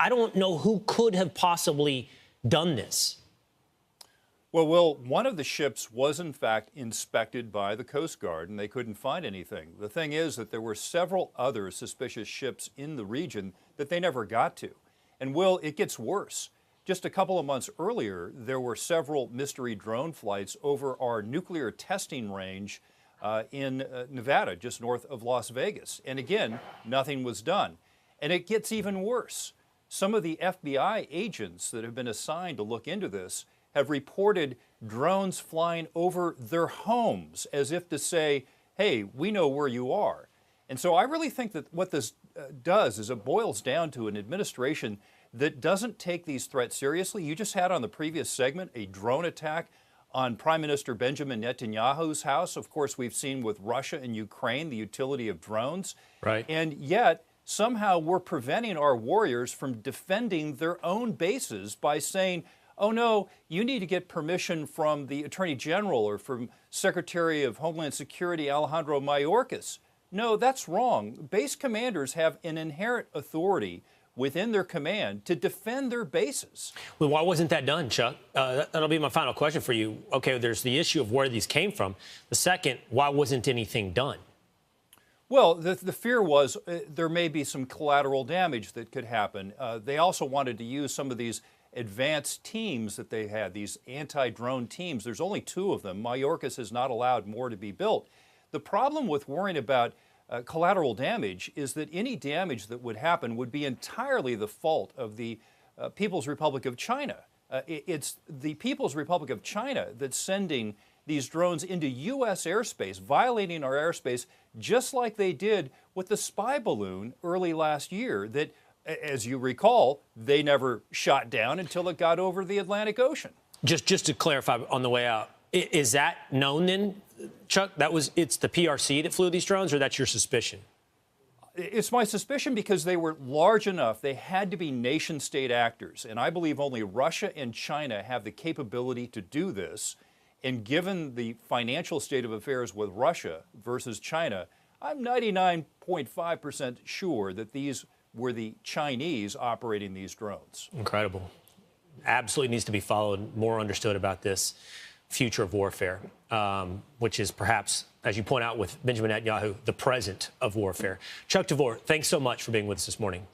I don't know who could have possibly done this. Well, Will, one of the ships was in fact inspected by the Coast Guard, and they couldn't find anything. The thing is that there were several other suspicious ships in the region that they never got to. And Will, it gets worse. Just a couple of months earlier, there were several mystery drone flights over our nuclear testing range in Nevada, just north of Las Vegas. And again, nothing was done. And it gets even worse. Some of the FBI agents that have been assigned to look into this have reported drones flying over their homes as if to say, hey, we know where you are. And so I really think that what this does is it boils down to an administration that doesn't take these threats seriously. You just had on the previous segment a drone attack on Prime Minister Benjamin Netanyahu's house. Of course, we've seen with Russia and Ukraine the utility of drones. Right. And yet, somehow we're preventing our warriors from defending their own bases by saying, oh no, you need to get permission from the Attorney General or from Secretary of Homeland Security Alejandro Mayorkas. No, that's wrong. Base commanders have an inherent authority within their command to defend their bases. Well, why wasn't that done, Chuck? That'll be my final question for you. Okay, there's the issue of where these came from. The second, why wasn't anything done? Well, the fear was there may be some collateral damage that could happen. They also wanted to use some of these advanced teams that they had, these anti-drone teams. There's only 2 of them. Mayorkas has not allowed more to be built. The problem with worrying about collateral damage is that any damage that would happen would be entirely the fault of the People's Republic of China. It's the People's Republic of China that's sending these drones into U.S. airspace, violating our airspace, just like they did with the spy balloon early last year that, as you recall, they never shot down until it got over the Atlantic Ocean. Just to clarify on the way out, is that known then, Chuck? It's the PRC that flew these drones, or that's your suspicion? It's my suspicion because they were large enough. They had to be nation-state actors, and I believe only Russia and China have the capability to do this. And given the financial state of affairs with Russia versus China, I'm 99.5% sure that these were the Chinese operating these drones. Incredible. Absolutely needs to be followed, more understood about this future of warfare, which is perhaps, as you point out with Benjamin Netanyahu, the present of warfare. Chuck DeVore, thanks so much for being with us this morning.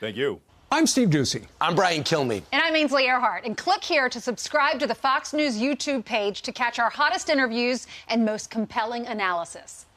Thank you. I'm Steve Doocy. I'm Brian Kilmeade. And I'm Ainsley Earhart. And click here to subscribe to the Fox News YouTube page to catch our hottest interviews and most compelling analysis.